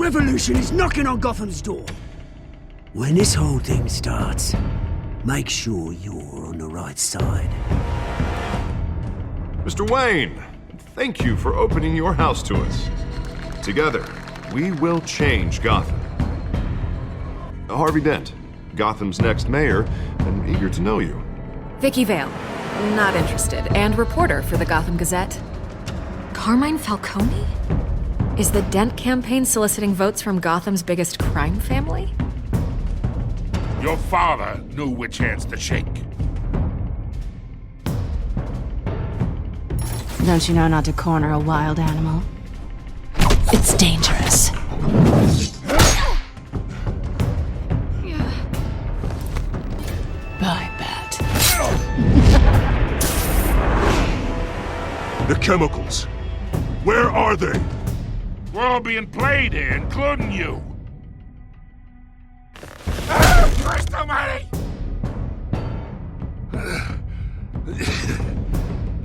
revolution is knocking on Gotham's door. When this whole thing starts, make sure you're on the right side. Mr. Wayne, thank you for opening your house to us. Together, we will change Gotham. Harvey Dent, Gotham's next mayor, and eager to know you. Vicky Vale, not interested, and reporter for the Gotham Gazette. Carmine Falcone? Is the Dent campaign soliciting votes from Gotham's biggest crime family? Your father knew which hands to shake. Don't you know not to corner a wild animal? It's dangerous. I bet. The chemicals. Where are they? We're all being played here, including you. Christ almighty!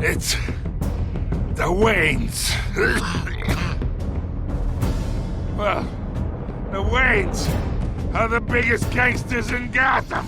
It's the Waynes. Well, the Waynes are the biggest gangsters in Gotham.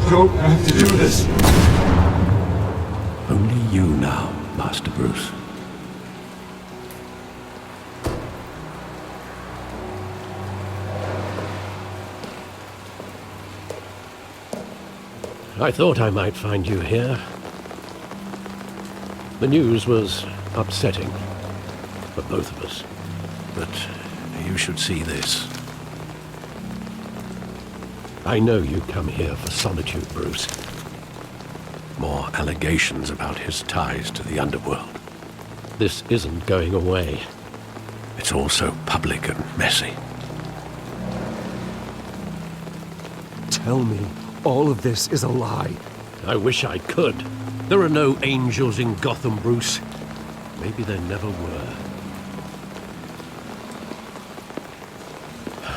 Don't have to do this. Only you now, Master Bruce. I thought I might find you here. The news was upsetting for both of us, but you should see this. I know you come here for solitude, Bruce. More allegations about his ties to the underworld. This isn't going away. It's all so public and messy. Tell me, all of this is a lie. I wish I could. There are no angels in Gotham, Bruce. Maybe there never were.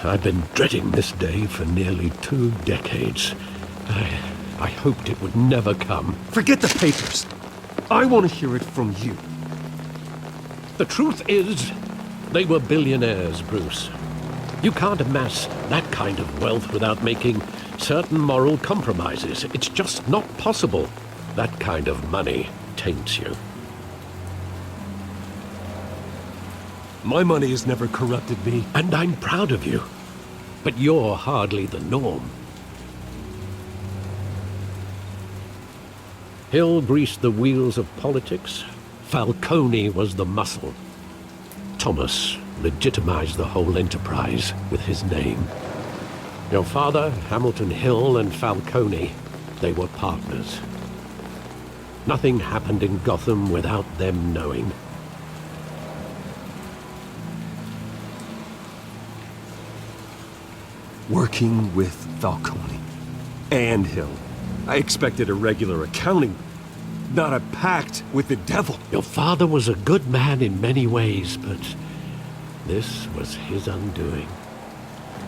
I've been dreading this day for nearly 2 decades. I hoped it would never come. Forget the papers. I want to hear it from you. The truth is, they were billionaires, Bruce. You can't amass that kind of wealth without making certain moral compromises. It's just not possible. That kind of money taints you. My money has never corrupted me. And I'm proud of you. But you're hardly the norm. Hill greased the wheels of politics. Falcone was the muscle. Thomas legitimized the whole enterprise with his name. Your father, Hamilton Hill, and Falcone, they were partners. Nothing happened in Gotham without them knowing. Working with Falcone and Hill. I expected a regular accounting, not a pact with the devil. Your father was a good man in many ways, but this was his undoing.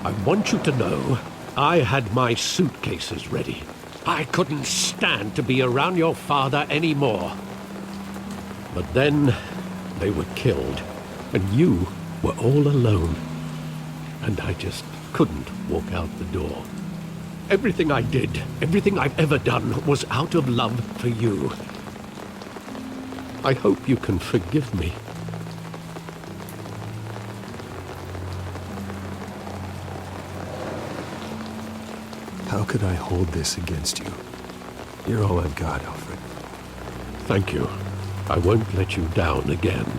I want you to know, I had my suitcases ready. I couldn't stand to be around your father anymore. But then, they were killed, and you were all alone. And I just couldn't walk out the door. Everything I did, everything I've ever done, was out of love for you. I hope you can forgive me. How could I hold this against you? You're all I've got, Alfred. Thank you. I won't let you down again.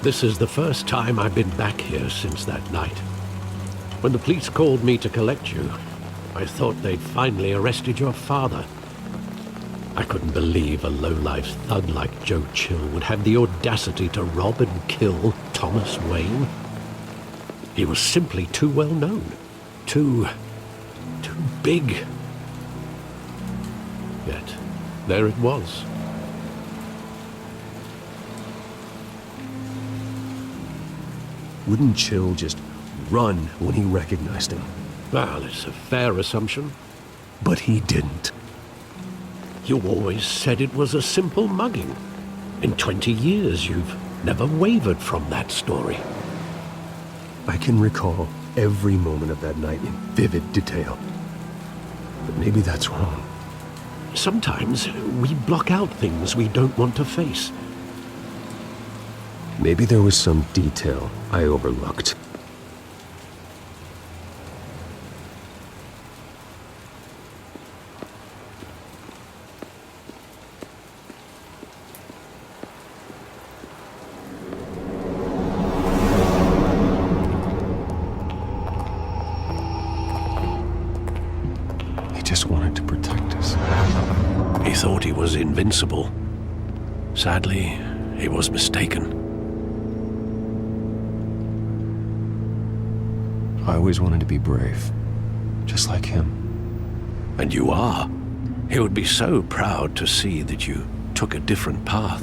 This is the first time I've been back here since that night. When the police called me to collect you, I thought they'd finally arrested your father. I couldn't believe a low-life thug like Joe Chill would have the audacity to rob and kill Thomas Wayne. He was simply too well known. Too big. Yet, there it was. Wouldn't Chill just run when he recognized him? Well, it's a fair assumption. But he didn't. You always said it was a simple mugging. In 20 years, you've never wavered from that story. I can recall every moment of that night in vivid detail. But maybe that's wrong. Sometimes we block out things we don't want to face. Maybe there was some detail I overlooked. He just wanted to protect us. He thought he was invincible. Sadly, he was mistaken. I always wanted to be brave, just like him. And you are. He would be so proud to see that you took a different path.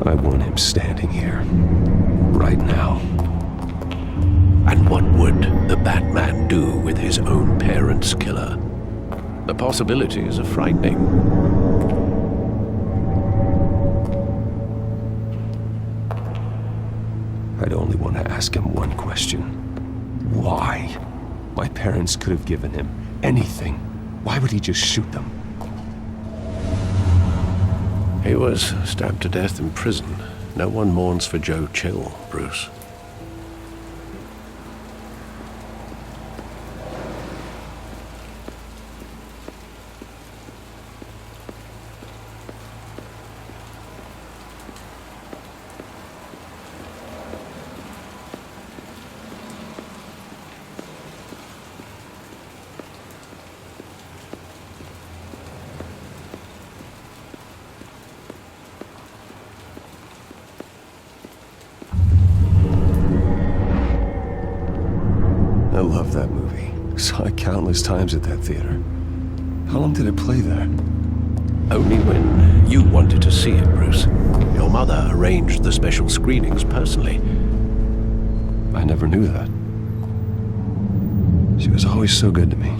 I want him standing here, right now. And what would the Batman do with his own parents' killer? The possibilities are frightening. I'd only want to ask him one question. Why? My parents could have given him anything. Why would he just shoot them? He was stabbed to death in prison. No one mourns for Joe Chill, Bruce. I love that movie. Saw it countless times at that theater. How long did it play there? Only when you wanted to see it, Bruce. Your mother arranged the special screenings personally. I never knew that. She was always so good to me.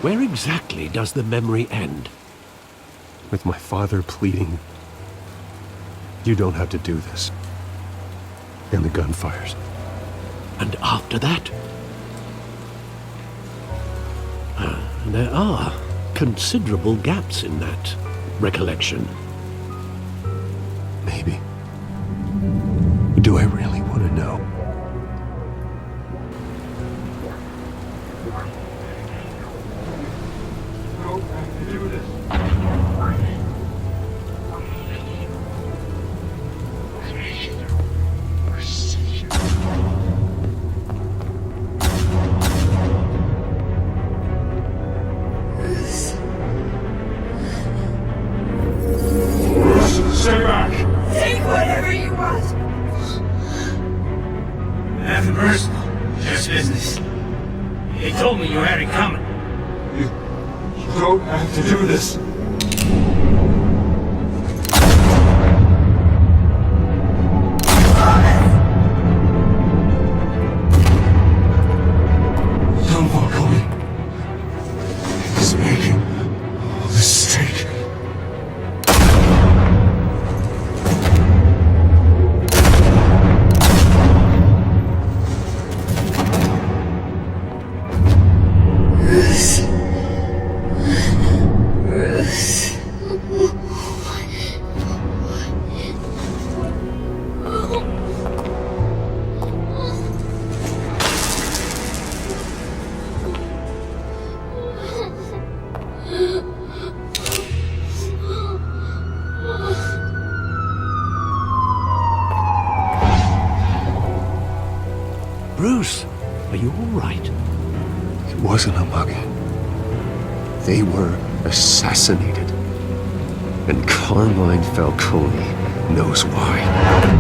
Where exactly does the memory end? With my father pleading, "You don't have to do this." And the gunfires. And after that? There are considerable gaps in that recollection. Maybe. Do I really want to know? Stay back! Take whatever you want. Nothing personal, just business. He told me you had it coming. don't have to do this. Don Falcone is making a mistake. Bruce, are you all right? It wasn't a mug. They were assassinated. And Carmine Falcone knows why.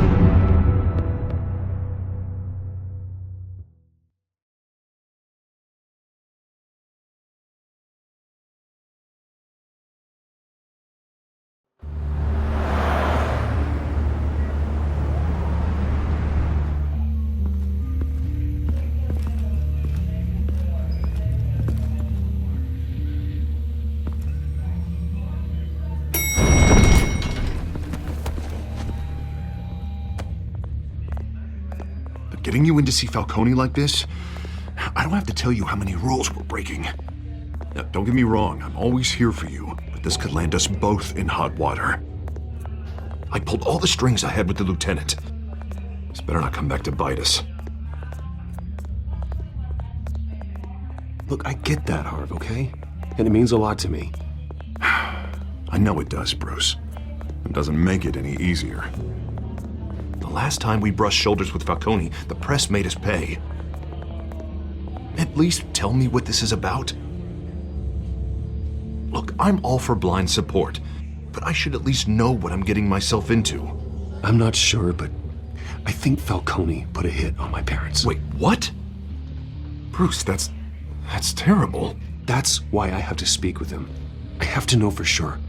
Getting you in to see Falcone like this, I don't have to tell you how many rules we're breaking. Now, don't get me wrong, I'm always here for you, but this could land us both in hot water. I pulled all the strings I had with the lieutenant. This better not come back to bite us. Look, I get that, Harv, okay? And it means a lot to me. I know it does, Bruce. It doesn't make it any easier. The last time we brushed shoulders with Falcone, the press made us pay. At least tell me what this is about. Look, I'm all for blind support, but I should at least know what I'm getting myself into. I'm not sure, but I think Falcone put a hit on my parents. Wait, what? Bruce, that's terrible. That's why I have to speak with him. I have to know for sure.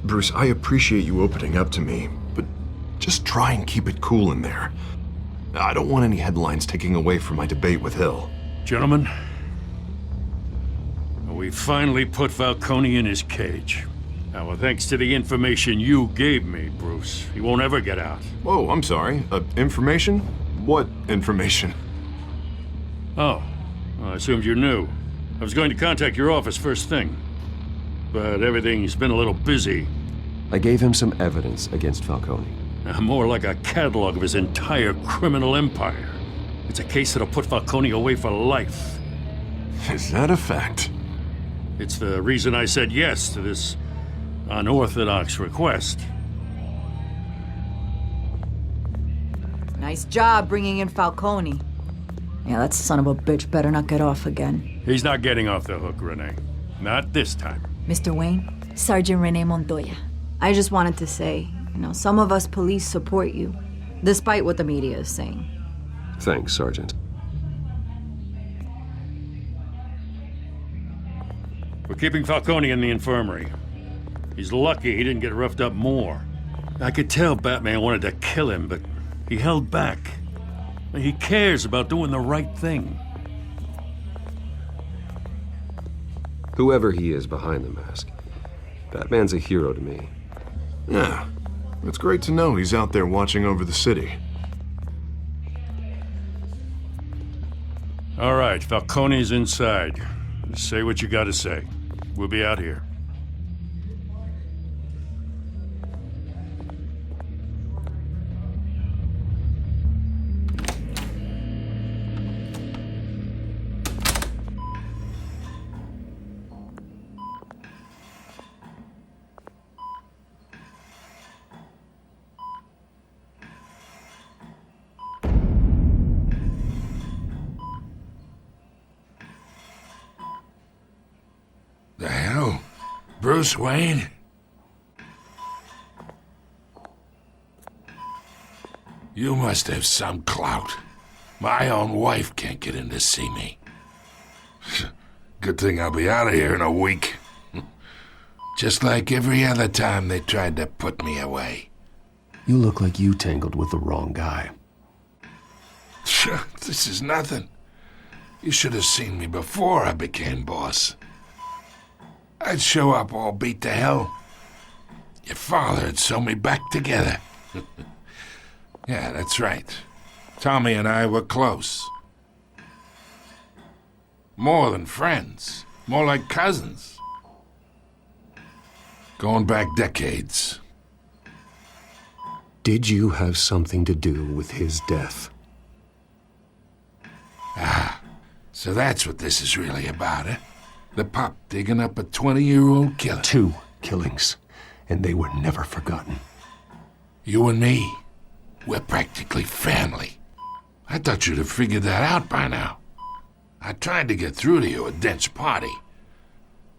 Bruce, I appreciate you opening up to me, but just try and keep it cool in there. I don't want any headlines taking away from my debate with Hill. Gentlemen, we finally put Falcone in his cage. Now, thanks to the information you gave me, Bruce, he won't ever get out. Whoa, I'm sorry. Information? What information? Oh, well, I assumed you knew. I was going to contact your office first thing, but everything's been a little busy. I gave him some evidence against Falcone. More like a catalog of his entire criminal empire. It's a case that'll put Falcone away for life. Is that a fact? It's the reason I said yes to this unorthodox request. Nice job bringing in Falcone. Yeah, that son of a bitch better not get off again. He's not getting off the hook, Renee. Not this time. Mr. Wayne, Sergeant Renee Montoya. I just wanted to say, some of us police support you, despite what the media is saying. Thanks, Sergeant. We're keeping Falcone in the infirmary. He's lucky he didn't get roughed up more. I could tell Batman wanted to kill him, but he held back. He cares about doing the right thing. Whoever he is behind the mask, Batman's a hero to me. Yeah, it's great to know he's out there watching over the city. All right, Falcone's inside. Say what you gotta say. We'll be out here. The hell? Bruce Wayne? You must have some clout. My own wife can't get in to see me. Good thing I'll be out of here in a week. Just like every other time they tried to put me away. You look like you tangled with the wrong guy. Sure, this is nothing. You should have seen me before I became boss. I'd show up all beat to hell. Your father had sewn me back together. Yeah, that's right. Tommy and I were close. More than friends. More like cousins. Going back decades. Did you have something to do with his death? So that's what this is really about, eh? The pup digging up a 20-year-old killer. 2 killings, and they were never forgotten. You and me, we're practically family. I thought you'd have figured that out by now. I tried to get through to you at Dent's party.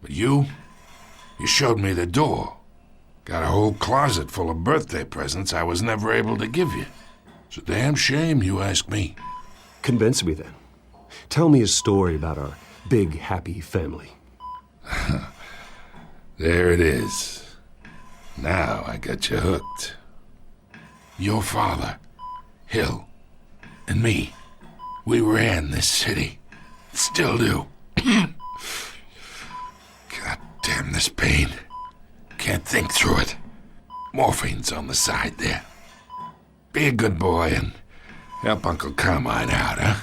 But you showed me the door. Got a whole closet full of birthday presents I was never able to give you. It's a damn shame you ask me. Convince me then. Tell me a story about our big, happy family. There it is. Now I got you hooked. Your father, Hill, and me, we ran this city. Still do. God damn this pain. Can't think through it. Morphine's on the side there. Be a good boy and help Uncle Carmine out, huh?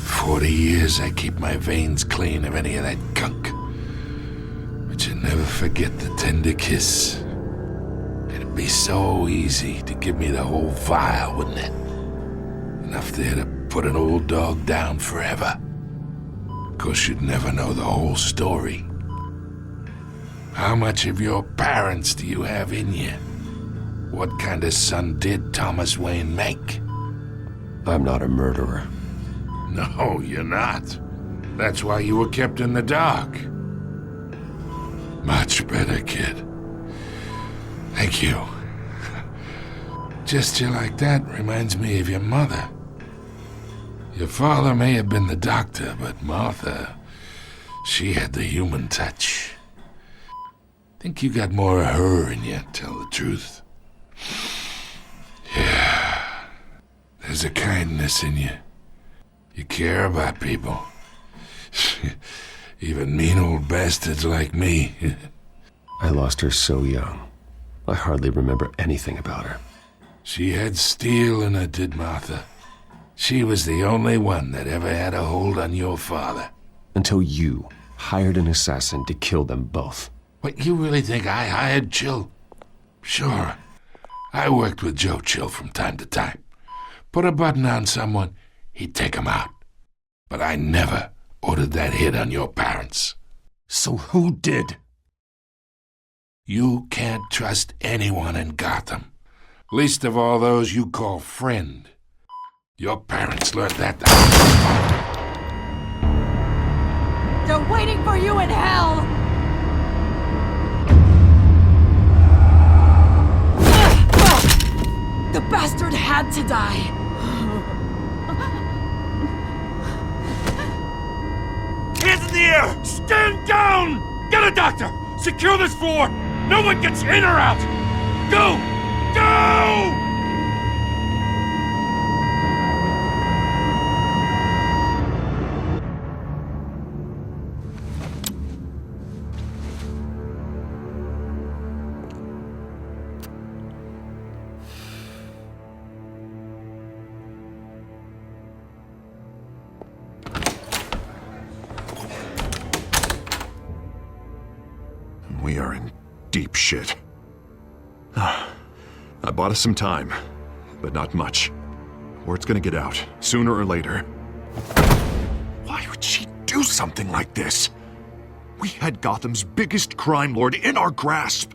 40 years I keep my veins clean of any of that gunk. But you never forget the tender kiss. It'd be so easy to give me the whole vial, wouldn't it? Enough there to put an old dog down forever. Of course, you'd never know the whole story. How much of your parents do you have in you? What kind of son did Thomas Wayne make? I'm not a murderer. No, you're not. That's why you were kept in the dark. Much better, kid. Thank you. Gesture like that reminds me of your mother. Your father may have been the doctor, but Martha, she had the human touch. Think you got more of her in you, tell the truth. Yeah. There's a kindness in you. You care about people. Even mean old bastards like me. I lost her so young. I hardly remember anything about her. She had steel in her, did Martha. She was the only one that ever had a hold on your father. Until you hired an assassin to kill them both. What, you really think I hired Chill? Sure. I worked with Joe Chill from time to time. Put a button on someone, he'd take him out. But I never ordered that hit on your parents. So who did? You can't trust anyone in Gotham. Least of all those you call friend. Your parents learned that. They're waiting for you in hell! The bastard had to die. Hands in the air! Stand down! Get a doctor! Secure this floor! No one gets in or out! Go! Go! We are in deep shit. I bought us some time, but not much. Word's gonna get out, sooner or later. Why would she do something like this? We had Gotham's biggest crime lord in our grasp.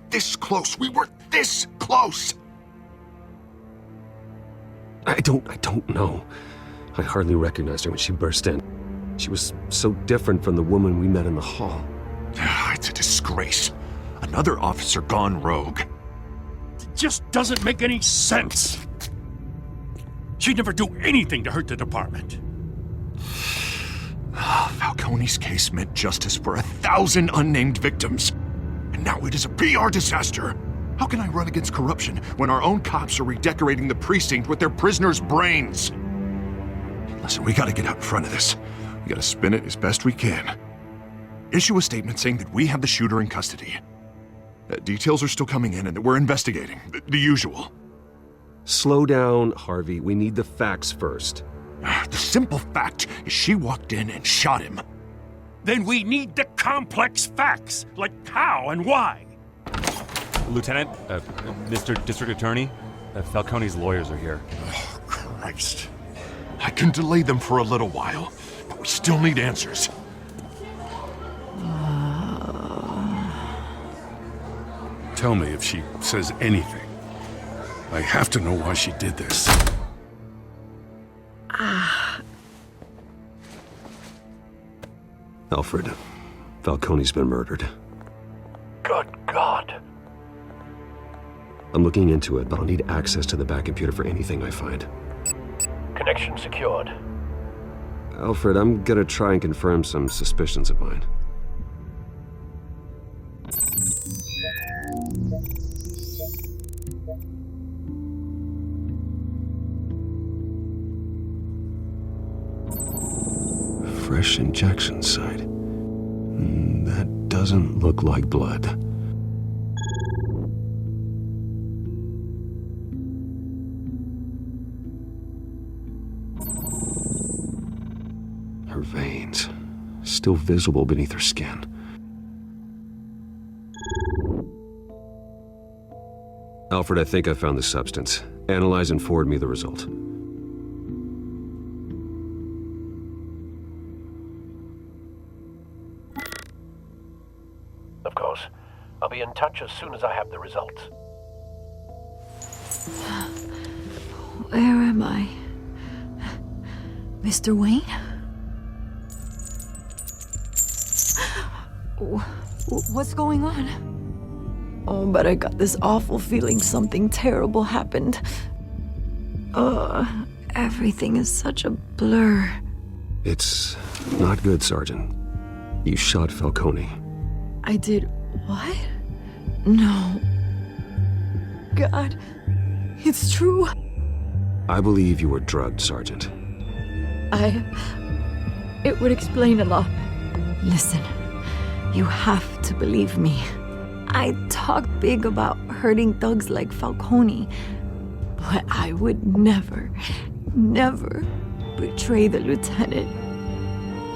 This close, we were this close! I don't know. I hardly recognized her when she burst in. She was so different from the woman we met in the hall. It's a disgrace. Another officer gone rogue. It just doesn't make any sense. She'd never do anything to hurt the department. Falcone's case meant justice for 1,000 unnamed victims. And now it is a PR disaster. How can I run against corruption when our own cops are redecorating the precinct with their prisoners' brains? Listen, we gotta get out in front of this. We gotta spin it as best we can. Issue a statement saying that we have the shooter in custody. Details are still coming in and that we're investigating. The usual. Slow down, Harvey. We need the facts first. The simple fact is she walked in and shot him. Then we need the complex facts, like how and why. Lieutenant, Mr. District Attorney, Falcone's lawyers are here. Oh, Christ. I can delay them for a little while, but we still need answers. Tell me if she says anything. I have to know why she did this. Alfred, Falcone's been murdered. Good God. I'm looking into it, but I'll need access to the back computer for anything I find. Connection secured. Alfred, I'm gonna try and confirm some suspicions of mine. Fresh injection site. That doesn't look like blood. Her veins, still visible beneath her skin. Alfred, I think I found the substance. Analyze and forward me the result. Of course. I'll be in touch as soon as I have the results. Where am I? Mr. Wayne? What's going on? Oh, but I got this awful feeling something terrible happened. Everything is such a blur. It's not good, Sergeant. You shot Falcone. I did what? No. God, it's true. I believe you were drugged, Sergeant. It would explain a lot. Listen, you have to believe me. I talk big about hurting thugs like Falcone, but I would never betray the lieutenant.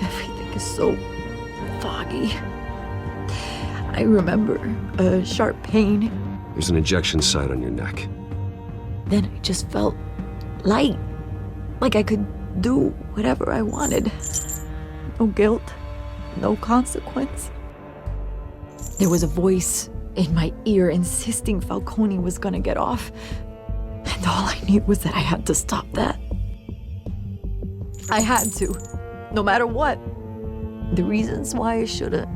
Everything is so foggy. I remember a sharp pain. There's an injection site on your neck. Then I just felt light, like I could do whatever I wanted. No guilt, no consequence. There was a voice in my ear insisting Falcone was gonna get off. And all I knew was that I had to stop that. I had to, no matter what. The reasons why I should've,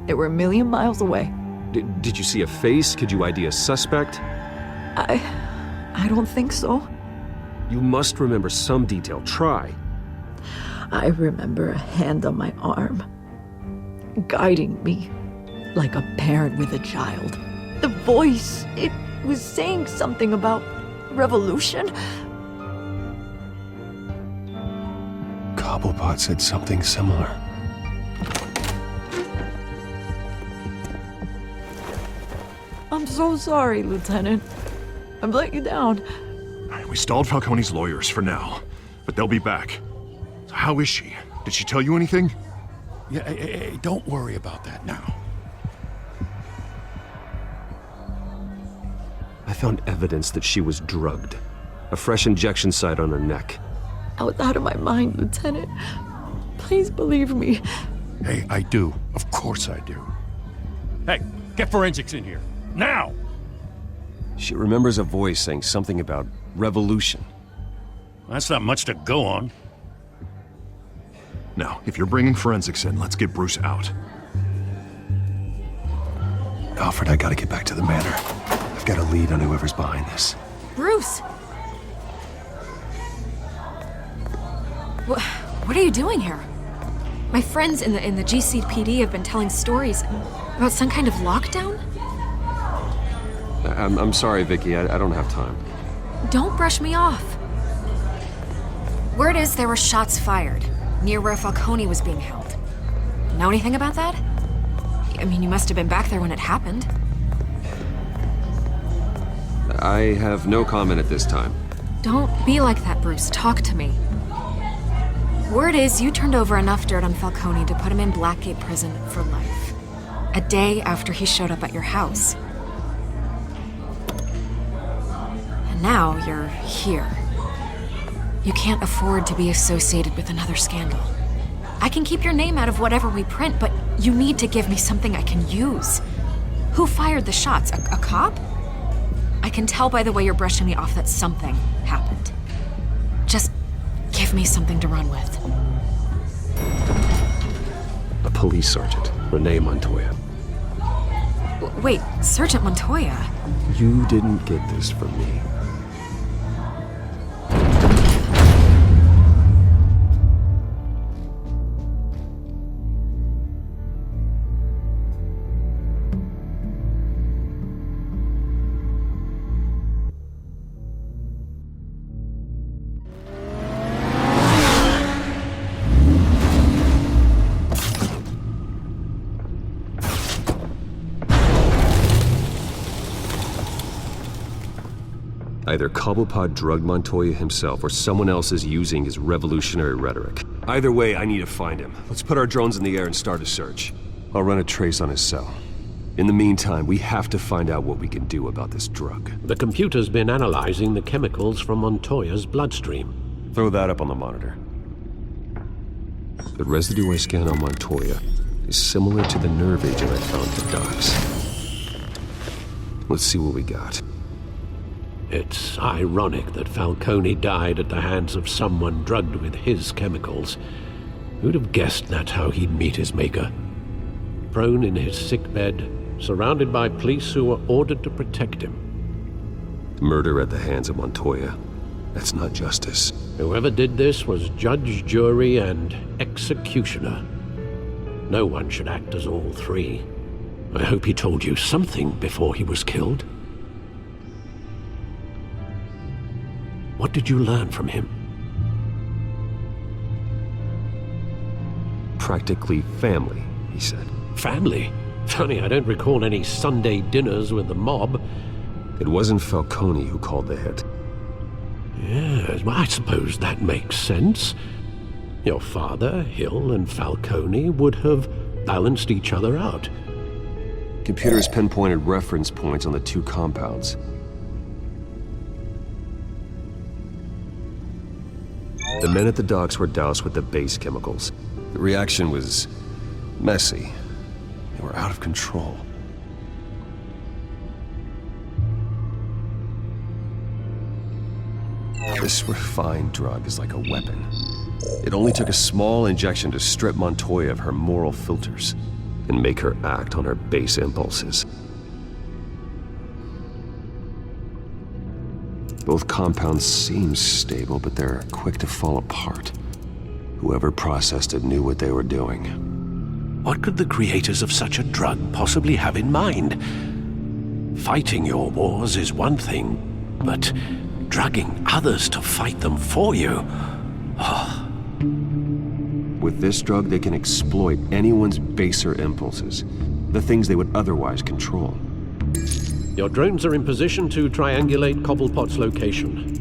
they were a million miles away. Did you see a face? Could you ID a suspect? I don't think so. You must remember some detail. Try. I remember a hand on my arm, guiding me like a parent with a child. The voice, it was saying something about revolution. Cobblepot said something similar. I'm so sorry, Lieutenant. I've let you down. We stalled Falcone's lawyers for now, but they'll be back. So how is she? Did she tell you anything? Yeah, hey, don't worry about that now. I found evidence that she was drugged. A fresh injection site on her neck. I was out of my mind, Lieutenant. Please believe me. Hey, I do. Of course I do. Hey, get forensics in here. Now! She remembers a voice saying something about revolution. That's not much to go on. Now, if you're bringing forensics in, let's get Bruce out. Alfred, I gotta get back to the manor. I've got a lead on whoever's behind this. Bruce! What are you doing here? My friends in the GCPD have been telling stories about some kind of lockdown? I'm sorry, Vicky. I don't have time. Don't brush me off. Word is there were shots fired near where Falcone was being held. Know anything about that? I mean, you must have been back there when it happened. I have no comment at this time. Don't be like that, Bruce. Talk to me. Word is you turned over enough dirt on Falcone to put him in Blackgate Prison for life. A day after he showed up at your house. And now you're here. You can't afford to be associated with another scandal. I can keep your name out of whatever we print, but you need to give me something I can use. Who fired the shots? A cop? I can tell by the way you're brushing me off that something happened. Just give me something to run with. A police sergeant, Renee Montoya. Wait, Sergeant Montoya? You didn't get this from me. Either Cobblepot drugged Montoya himself or someone else is using his revolutionary rhetoric. Either way, I need to find him. Let's put our drones in the air and start a search. I'll run a trace on his cell. In the meantime, we have to find out what we can do about this drug. The computer's been analyzing the chemicals from Montoya's bloodstream. Throw that up on the monitor. The residue I scanned on Montoya is similar to the nerve agent I found at the docks. Let's see what we got. It's ironic that Falcone died at the hands of someone drugged with his chemicals. Who'd have guessed that's how he'd meet his maker? Prone in his sickbed, surrounded by police who were ordered to protect him. Murder at the hands of Montoya. That's not justice. Whoever did this was judge, jury, and executioner. No one should act as all three. I hope he told you something before he was killed. What did you learn from him? Practically family, he said. Family? Funny, I don't recall any Sunday dinners with the mob. It wasn't Falcone who called the hit. Yes, well, I suppose that makes sense. Your father, Hill, and Falcone would have balanced each other out. Computers pinpointed reference points on the two compounds. The men at the docks were doused with the base chemicals. The reaction was messy. They were out of control. This refined drug is like a weapon. It only took a small injection to strip Montoya of her moral filters and make her act on her base impulses. Both compounds seem stable, but they're quick to fall apart. Whoever processed it knew what they were doing. What could the creators of such a drug possibly have in mind? Fighting your wars is one thing, but drugging others to fight them for you? Oh. With this drug, they can exploit anyone's baser impulses, the things they would otherwise control. Your drones are in position to triangulate Cobblepot's location.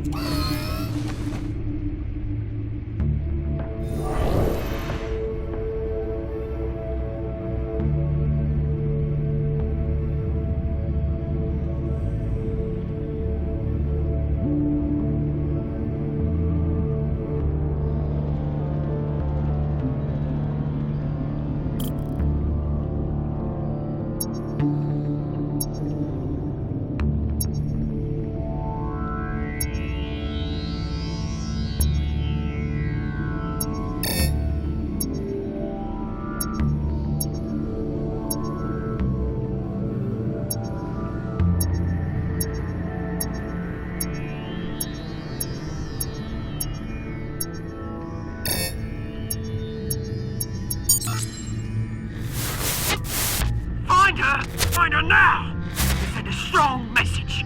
find her now to send a strong message.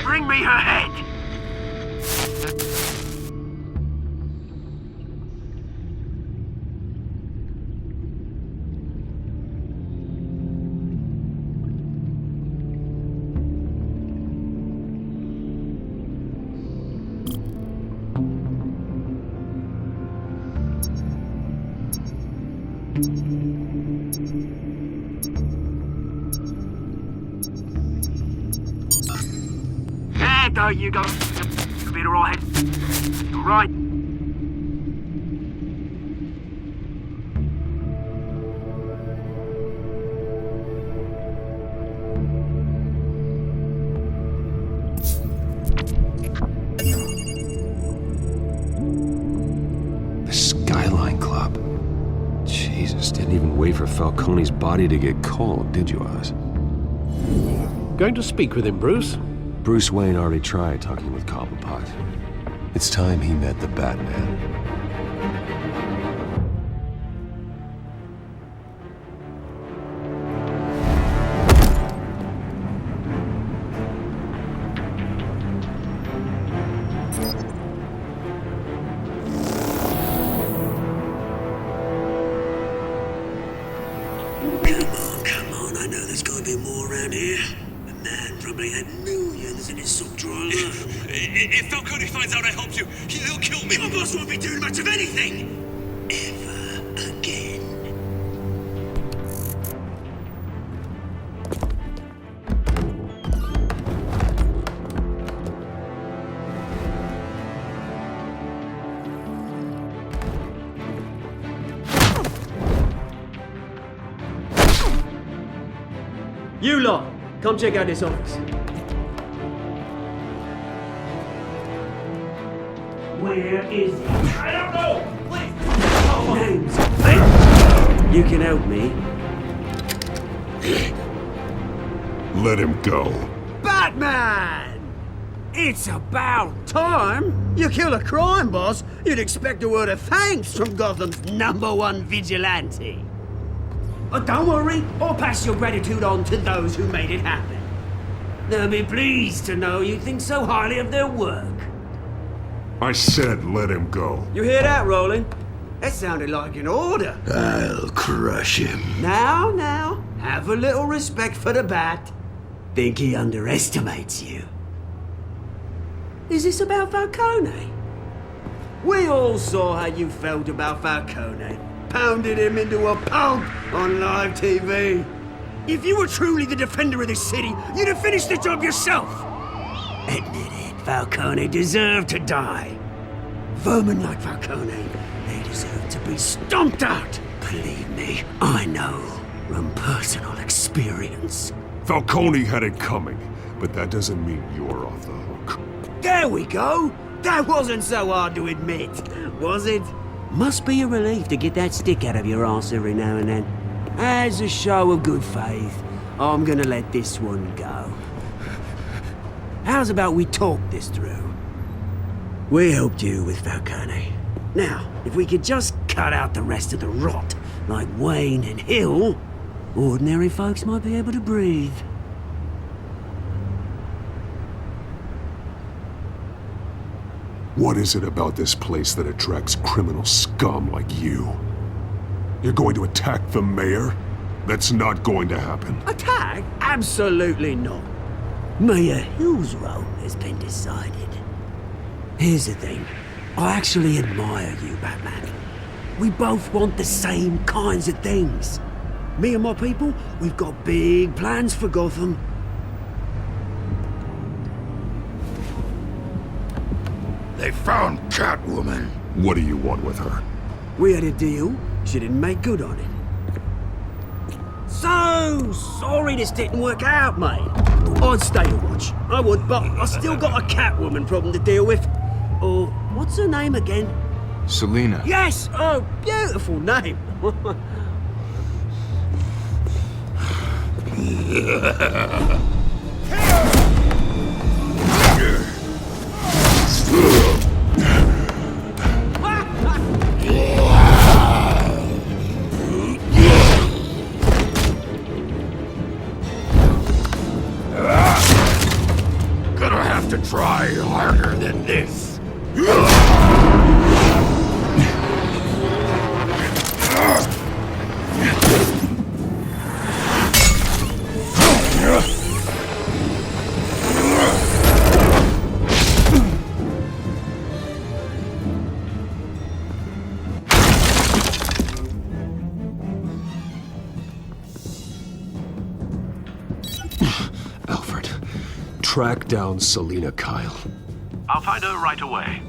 Bring me her head! There you go. Be alright. Alright. The Skyline Club. Jesus, didn't even wait for Falcone's body to get cold, did you, Oz? Going to speak with him, Bruce? Bruce Wayne already tried talking with Cobblepot. It's time he met the Batman. Come on, I know there's gotta be more around here. The man probably had millions in his sock drawer alone. If Falcone finds out I helped you, he'll kill me. Your boss won't be doing much of anything! Ever again. You lot, come check out this office. Where is he? I don't know! Name's Ben. You can help me. Let him go. Batman! It's about time. You kill a crime boss, you'd expect a word of thanks from Gotham's #1 vigilante. But don't worry, I'll pass your gratitude on to those who made it happen. They'll be pleased to know you think so highly of their work. I said let him go. You hear that, Roland? That sounded like an order. I'll crush him. Now, have a little respect for the Bat. Think he underestimates you. Is this about Falcone? We all saw how you felt about Falcone. Pounded him into a pulp on live TV. If you were truly the defender of this city, you'd have finished the job yourself. Admit it, Falcone deserved to die. Vermin like Falcone, they deserve to be stomped out. Believe me, I know from personal experience. Falcone had it coming, but that doesn't mean you're off the hook. There we go. That wasn't so hard to admit, was it? Must be a relief to get that stick out of your arse every now and then. As a show of good faith, I'm gonna let this one go. How's about we talk this through? We helped you with Falcone. Now, if we could just cut out the rest of the rot, like Wayne and Hill, ordinary folks might be able to breathe. What is it about this place that attracts criminal scum like you? You're going to attack the mayor? That's not going to happen. Attack? Absolutely not. Mayor Hill's role has been decided. Here's the thing. I actually admire you, Batman. We both want the same kinds of things. Me and my people, we've got big plans for Gotham. They found Catwoman. What do you want with her? We had a deal. She didn't make good on it. so sorry this didn't work out, mate. I'd stay to watch. I would, but I still got a Catwoman problem to deal with. Oh, what's her name again? Selina. Yes! Oh, beautiful name. Gonna have to try harder than this. Alfred, track down Selina Kyle. I'll find her right away.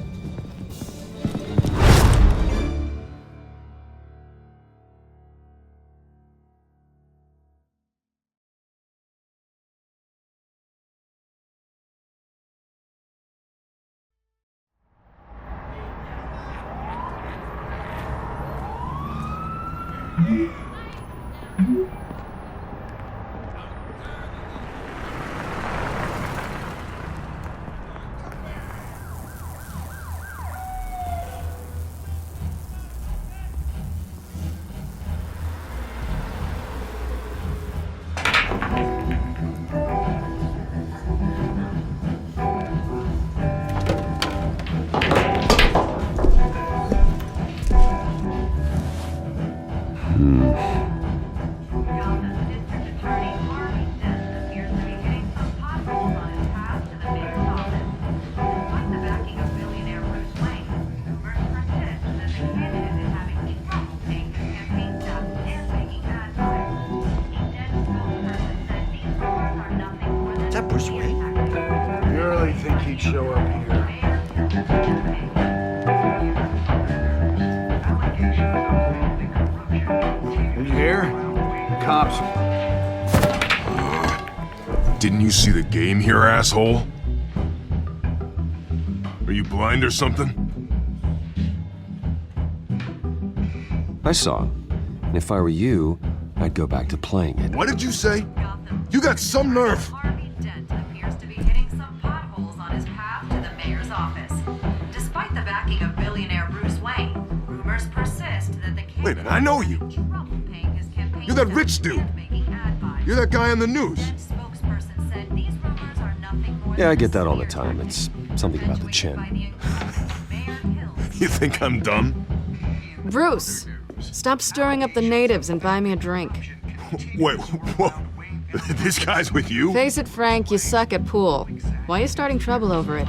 You really think he'd show up here? You hear? Cops. Didn't you see the game here, asshole? Are you blind or something? I saw. And if I were you, I'd go back to playing it. What did you say? You got some nerve! Appears to be hitting some potholes on his path to the mayor's office. Despite the backing of billionaire Bruce Wayne, rumors persist that the Wait a minute, I know you. You're that rich dude. You're that guy on the news. Yeah, I get that all the time. It's something about the chin. You think I'm dumb? Bruce, stop stirring up the natives and buy me a drink. Wait, whoa. This guy's with you? Face it, Frank, you suck at pool. Why are you starting trouble over it?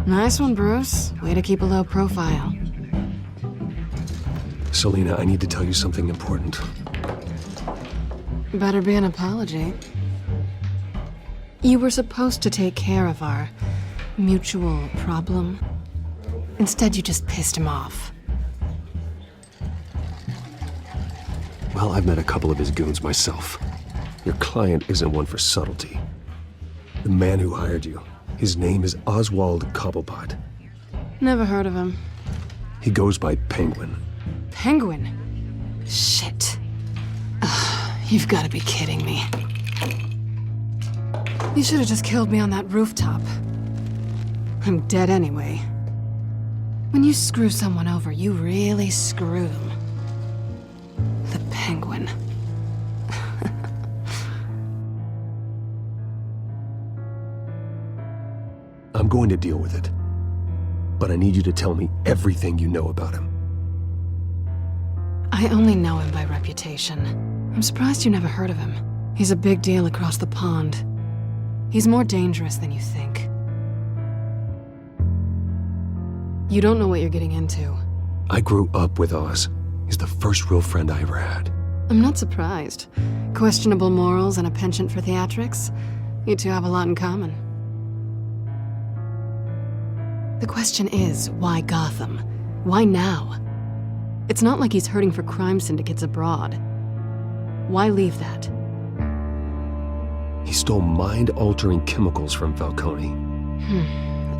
Nice one, Bruce. Way to keep a low profile. Selina, I need to tell you something important. Better be an apology. You were supposed to take care of our mutual problem. Instead, you just pissed him off. Well, I've met a couple of his goons myself. Your client isn't one for subtlety. The man who hired you, his name is Oswald Cobblepot. Never heard of him. He goes by Penguin. Penguin? Shit. Ugh, you've got to be kidding me. You should have just killed me on that rooftop. I'm dead anyway. When you screw someone over, you really screw them. The Penguin. I'm going to deal with it. But I need you to tell me everything you know about him. I only know him by reputation. I'm surprised you never heard of him. He's a big deal across the pond. He's more dangerous than you think. You don't know what you're getting into. I grew up with Oz. He's the first real friend I ever had. I'm not surprised. Questionable morals and a penchant for theatrics. You two have a lot in common. The question is, why Gotham? Why now? It's not like he's hurting for crime syndicates abroad. Why leave that? He stole mind-altering chemicals from Falcone.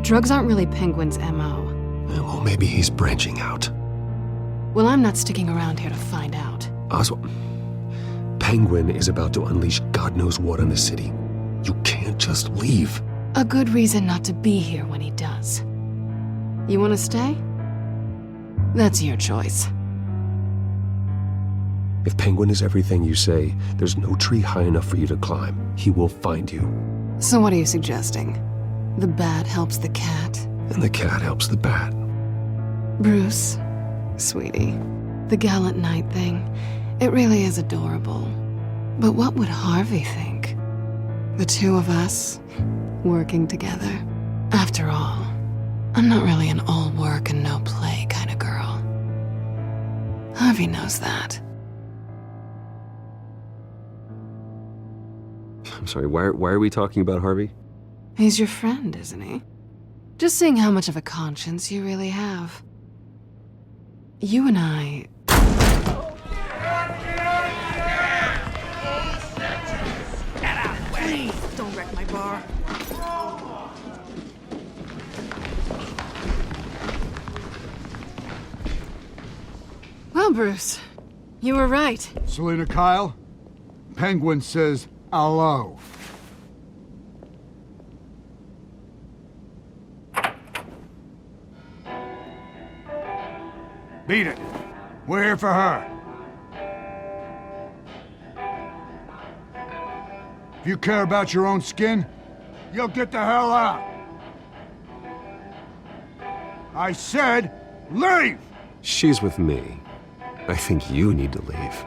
Drugs aren't really Penguin's MO. Well, maybe he's branching out. Well, I'm not sticking around here to find out. Oswald, Penguin is about to unleash God knows what on the city. You can't just leave. A good reason not to be here when he does. You want to stay? That's your choice. If Penguin is everything you say, there's no tree high enough for you to climb. He will find you. So what are you suggesting? The bat helps the cat? And the cat helps the bat. Bruce, sweetie, the gallant knight thing, it really is adorable. But what would Harvey think? The two of us, working together. After all, I'm not really an all work and no play kind of girl. Harvey knows that. I'm sorry, why are we talking about Harvey? He's your friend, isn't he? Just seeing how much of a conscience you really have. You and I... Please, don't wreck my bar. Well, Bruce, you were right. Selina Kyle, Penguin says hello. Beat it. We're here for her. If you care about your own skin, you'll get the hell out. I said, leave! She's with me. I think you need to leave.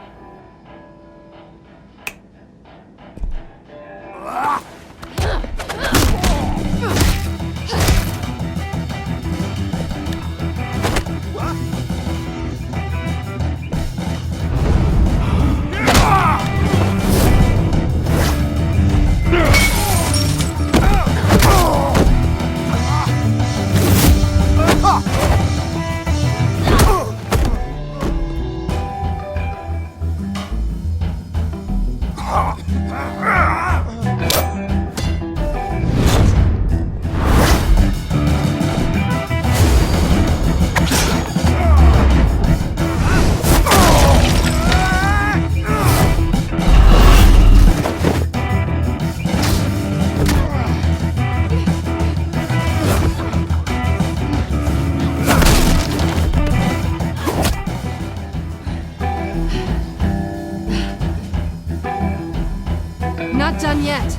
Not done yet.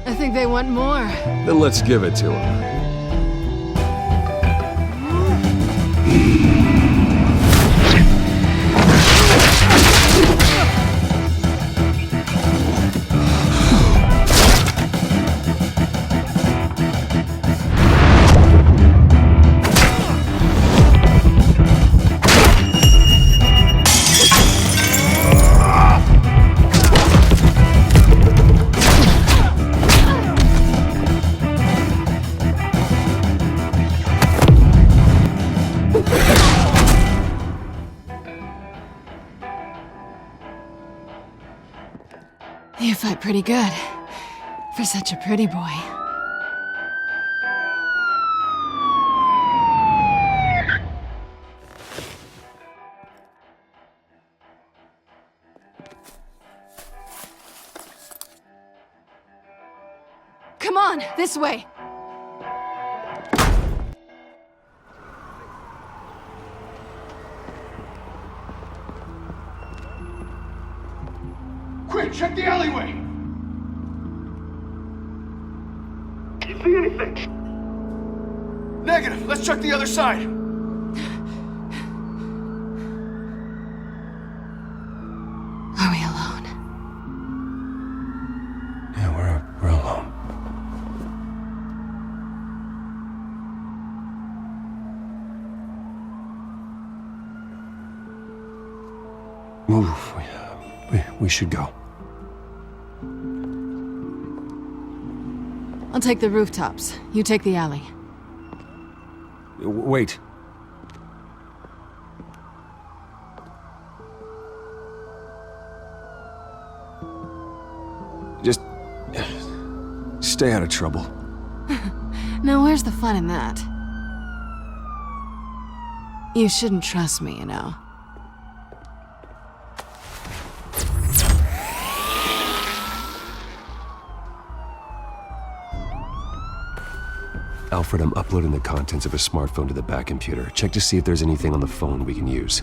I think they want more. Then let's give it to him. You fight pretty good, for such a pretty boy. Come on, this way! Quick, check the alleyway! You see anything? Negative. Let's check the other side. Are we alone? We should go. I'll take the rooftops. You take the alley. Wait. Just stay out of trouble. Now, where's the fun in that? You shouldn't trust me, you know. Alfred, I'm uploading the contents of a smartphone to the back computer. Check to see if there's anything on the phone we can use.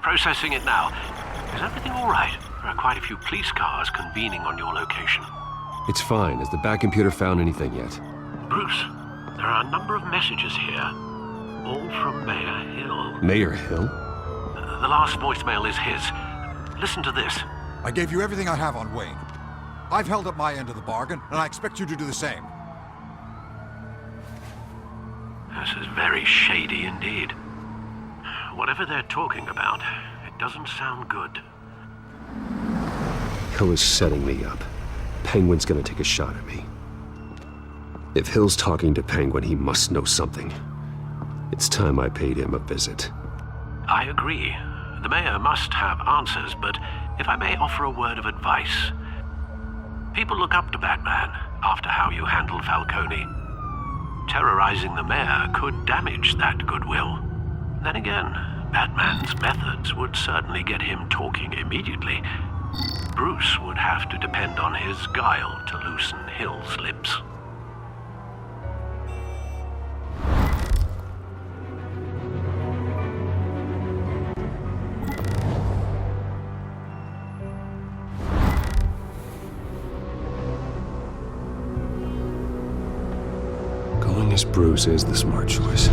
Processing it now. Is everything all right? There are quite a few police cars convening on your location. It's fine. Has the back computer found anything yet? Bruce, there are a number of messages here. All from Mayor Hill. Mayor Hill? The last voicemail is his. Listen to this. I gave you everything I have on Wayne. I've held up my end of the bargain, and I expect you to do the same. This is very shady indeed. Whatever they're talking about, it doesn't sound good. Hill is setting me up. Penguin's gonna take a shot at me. If Hill's talking to Penguin, he must know something. It's time I paid him a visit. I agree. The mayor must have answers, but if I may offer a word of advice. People look up to Batman after how you handled Falcone. Terrorizing the mayor could damage that goodwill. Then again, Batman's methods would certainly get him talking immediately. Bruce would have to depend on his guile to loosen Hill's lips. Going as Bruce is the smart choice.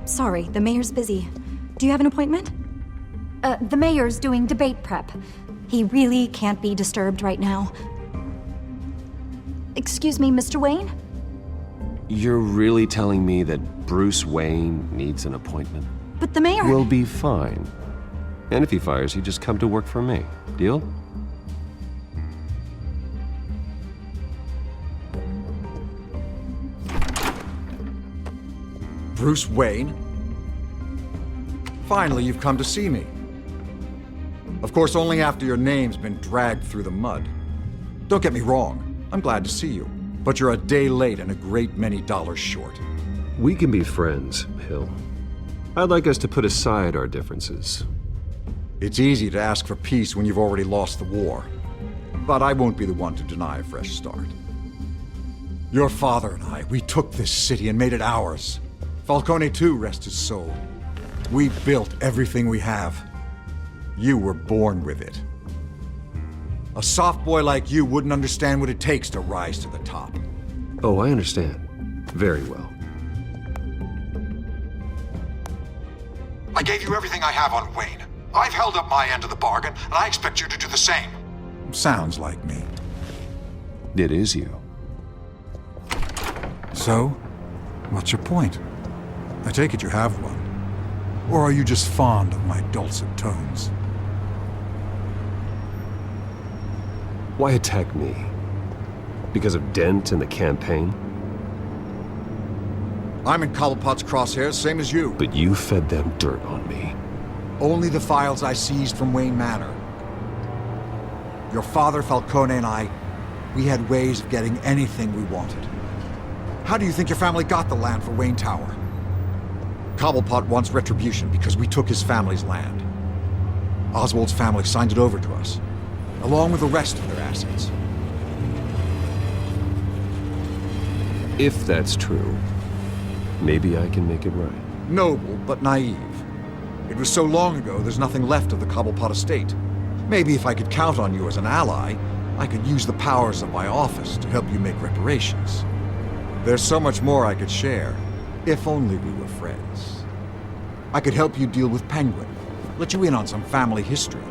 Sorry, the mayor's busy. Do you have an appointment? The mayor's doing debate prep. He really can't be disturbed right now. Excuse me, Mr. Wayne? You're really telling me that Bruce Wayne needs an appointment? But the mayor... We'll be fine. And if he fires, you just come to work for me. Deal? Bruce Wayne? Finally, you've come to see me. Of course, only after your name's been dragged through the mud. Don't get me wrong, I'm glad to see you. But you're a day late and a great many dollars short. We can be friends, Hill. I'd like us to put aside our differences. It's easy to ask for peace when you've already lost the war. But I won't be the one to deny a fresh start. Your father and I, we took this city and made it ours. Falcone too, rest his soul. We built everything we have. You were born with it. A soft boy like you wouldn't understand what it takes to rise to the top. Oh, I understand. Very well. I gave you everything I have on Wayne. I've held up my end of the bargain, and I expect you to do the same. Sounds like me. It is you. So, what's your point? I take it you have one. Or are you just fond of my dulcet tones? Why attack me? Because of Dent and the campaign? I'm in Cobblepot's crosshairs, same as you. But you fed them dirt on me. Only the files I seized from Wayne Manor. Your father, Falcone, and I, we had ways of getting anything we wanted. How do you think your family got the land for Wayne Tower? Cobblepot wants retribution because we took his family's land. Oswald's family signed it over to us, along with the rest of their assets. If that's true, maybe I can make it right. Noble, but naive. It was so long ago, there's nothing left of the Cobblepot estate. Maybe if I could count on you as an ally, I could use the powers of my office to help you make reparations. There's so much more I could share, if only we were friends. I could help you deal with Penguin, let you in on some family history.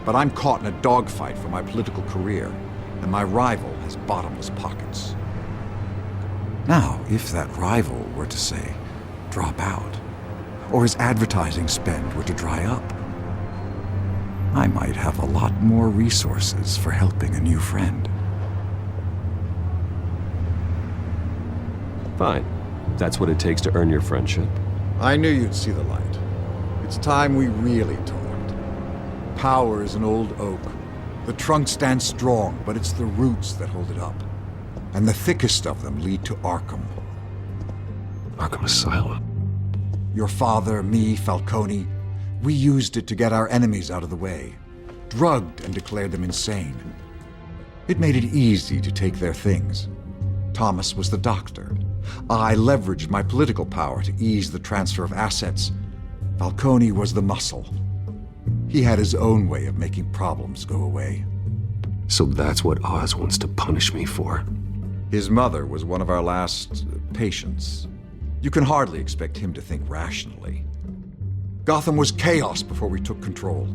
But I'm caught in a dogfight for my political career, and my rival has bottomless pockets. Now, if that rival were to say, drop out, or his advertising spend were to dry up, I might have a lot more resources for helping a new friend. Fine. That's what it takes to earn your friendship. I knew you'd see the light. It's time we really talked. Power is an old oak. The trunk stands strong, but it's the roots that hold it up. And the thickest of them lead to Arkham. Arkham Asylum? Your father, me, Falcone, we used it to get our enemies out of the way. Drugged and declared them insane. It made it easy to take their things. Thomas was the doctor. I leveraged my political power to ease the transfer of assets. Falcone was the muscle. He had his own way of making problems go away. So that's what Oz wants to punish me for. His mother was one of our last patients. You can hardly expect him to think rationally. Gotham was chaos before we took control.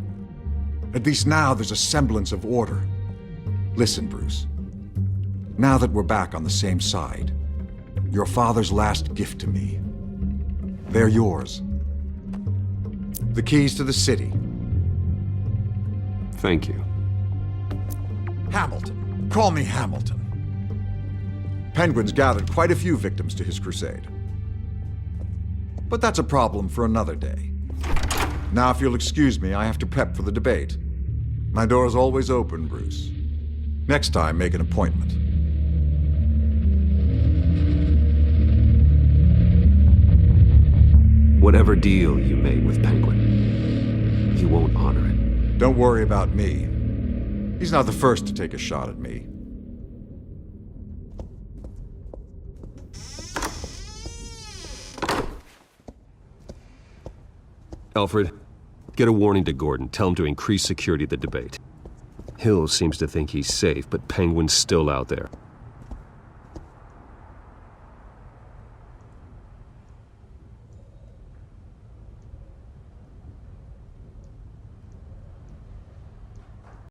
At least now there's a semblance of order. Listen, Bruce. Now that we're back on the same side, your father's last gift to me, they're yours. The keys to the city. Thank you. Hamilton. Call me Hamilton. Penguin's gathered quite a few victims to his crusade. But that's a problem for another day. Now, if you'll excuse me, I have to prep for the debate. My door is always open, Bruce. Next time, make an appointment. Whatever deal you made with Penguin, he won't honor it. Don't worry about me. He's not the first to take a shot at me. Alfred, get a warning to Gordon. Tell him to increase security at the debate. Hill seems to think he's safe, but Penguin's still out there.